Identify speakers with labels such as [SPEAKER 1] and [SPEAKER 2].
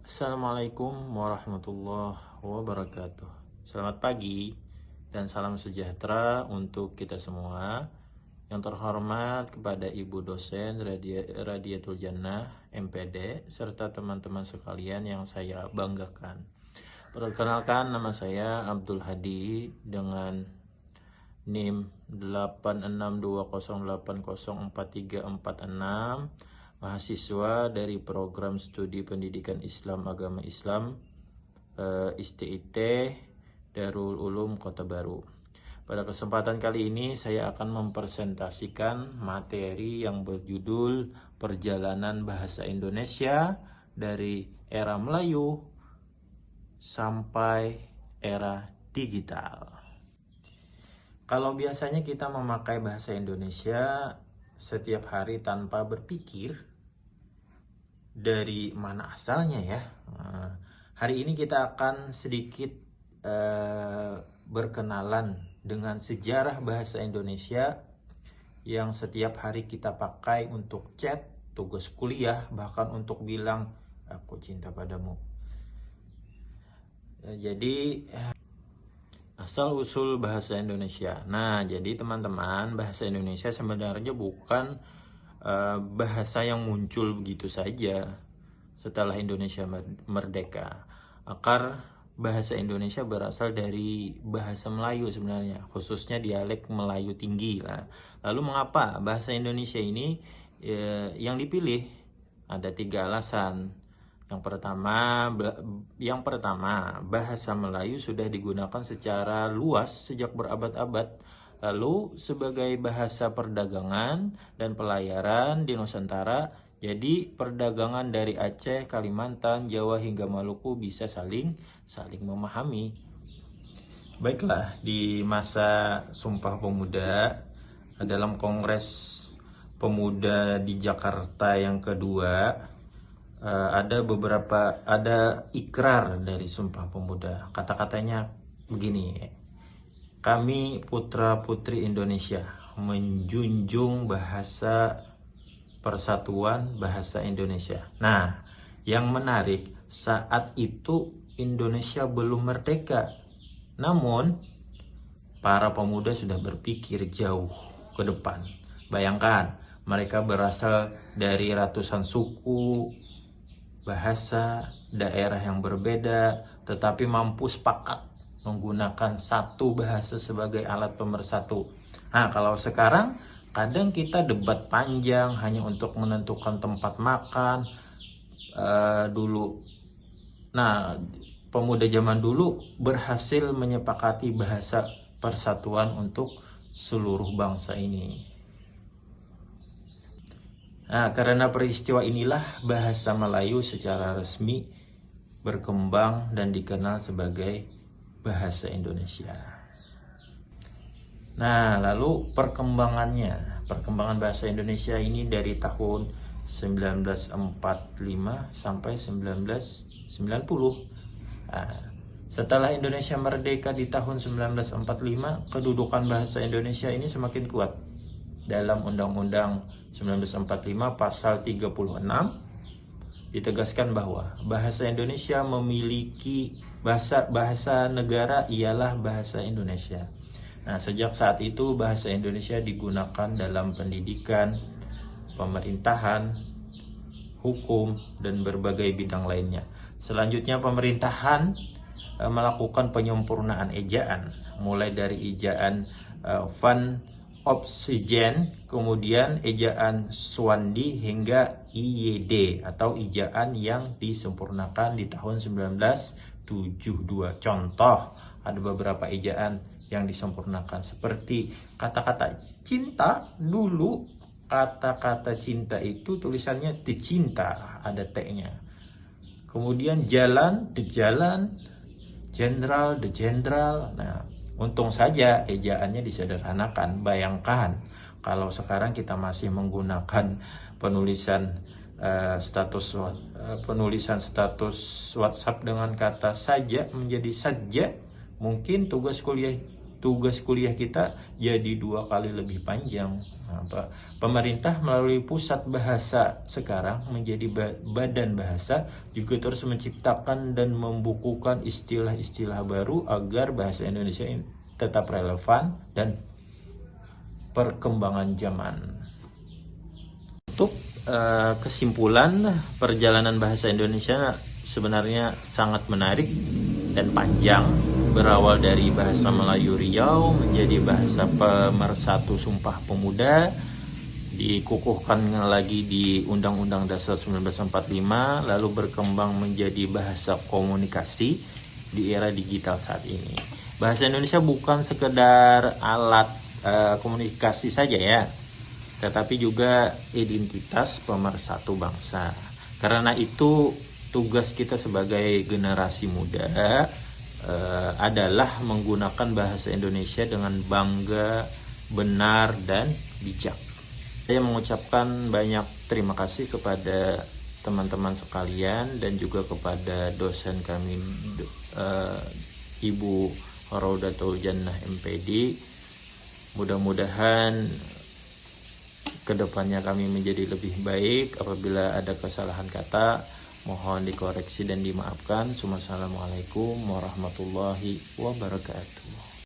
[SPEAKER 1] Assalamualaikum warahmatullahi wabarakatuh. Selamat pagi dan salam sejahtera untuk kita semua. Yang terhormat kepada Ibu dosen Radiatul Jannah MPD serta teman-teman sekalian yang saya banggakan. Perkenalkan, nama saya Abdul Hadi dengan NIM 8620804346, mahasiswa dari program studi pendidikan Islam agama Islam ISTIT Darul Ulum Kota Baru. Pada kesempatan kali ini saya akan mempresentasikan materi yang berjudul Perjalanan Bahasa Indonesia dari era Melayu sampai era digital. Kalau biasanya kita memakai bahasa Indonesia setiap hari tanpa berpikir dari mana asalnya ya. Hari ini kita akan sedikit berkenalan dengan sejarah bahasa Indonesia yang setiap hari kita pakai untuk chat, tugas kuliah, bahkan untuk bilang aku cinta padamu. Jadi asal-usul bahasa Indonesia. Nah, jadi teman-teman, bahasa Indonesia sebenarnya bukan bahasa yang muncul begitu saja setelah Indonesia merdeka. Akar bahasa Indonesia berasal dari bahasa Melayu sebenarnya, khususnya dialek Melayu tinggi. Lalu mengapa bahasa Indonesia ini yang dipilih? Ada 3 alasan. Yang pertama, bahasa Melayu sudah digunakan secara luas sejak berabad-abad lalu sebagai bahasa perdagangan dan pelayaran di Nusantara. Jadi perdagangan dari Aceh, Kalimantan, Jawa hingga Maluku bisa saling memahami. Baiklah, di masa Sumpah Pemuda dalam Kongres Pemuda di Jakarta yang kedua, ada ikrar dari Sumpah Pemuda. Kata-katanya begini: kami putra-putri Indonesia menjunjung bahasa persatuan bahasa Indonesia. Nah, yang menarik, saat itu Indonesia belum merdeka. Namun, para pemuda sudah berpikir jauh ke depan. Bayangkan, mereka berasal dari ratusan suku, bahasa, daerah yang berbeda, tetapi mampu sepakat menggunakan satu bahasa sebagai alat pemersatu. Nah, kalau sekarang kadang kita debat panjang hanya untuk menentukan tempat makan dulu. Nah, pemuda zaman dulu berhasil menyepakati bahasa persatuan untuk seluruh bangsa ini. Nah, karena peristiwa inilah bahasa Melayu secara resmi berkembang dan dikenal sebagai bahasa Indonesia. Nah, lalu perkembangan bahasa Indonesia ini dari tahun 1945 sampai 1990. Nah, setelah Indonesia merdeka di tahun 1945, kedudukan bahasa Indonesia ini semakin kuat. Dalam Undang-Undang 1945 pasal 36 ditegaskan bahwa bahasa Indonesia memiliki bahasa negara ialah bahasa Indonesia. Nah, sejak saat itu bahasa Indonesia digunakan dalam pendidikan, pemerintahan, hukum, dan berbagai bidang lainnya. Selanjutnya pemerintahan melakukan penyempurnaan ejaan, mulai dari ejaan Van Opsgen, kemudian ejaan Swandi hingga IYD atau ejaan yang disempurnakan di tahun 1972. Contoh, ada beberapa ejaan yang disempurnakan seperti kata-kata cinta. Dulu kata-kata cinta itu tulisannya dicinta, ada T-nya. Kemudian jalan, the jalan, jenderal, the jenderal. Nah, untung saja ejaannya disederhanakan. Bayangkan kalau sekarang kita masih menggunakan penulisan status WhatsApp dengan kata saja menjadi saja, mungkin tugas kuliah kita jadi 2 kali lebih panjang. Pemerintah melalui pusat bahasa sekarang menjadi badan bahasa juga terus menciptakan dan membukukan istilah-istilah baru agar bahasa Indonesia ini tetap relevan dan perkembangan zaman. Untuk kesimpulan, perjalanan bahasa Indonesia sebenarnya sangat menarik dan panjang, berawal dari bahasa Melayu Riau menjadi bahasa Pemersatu Sumpah Pemuda, dikukuhkan lagi di Undang-Undang Dasar 1945, lalu berkembang menjadi bahasa komunikasi di era digital saat ini. Bahasa Indonesia bukan sekedar alat komunikasi saja ya, tetapi juga identitas pemersatu bangsa. Karena itu tugas kita sebagai generasi muda adalah menggunakan bahasa Indonesia dengan bangga, benar, dan bijak. Saya mengucapkan banyak terima kasih kepada teman-teman sekalian dan juga kepada dosen kami, Ibu Raudatul Jannah MPD. Mudah-mudahan kedepannya kami menjadi lebih baik. Apabila ada kesalahan kata, mohon dikoreksi dan dimaafkan. Wassalamualaikum warahmatullahi wabarakatuh.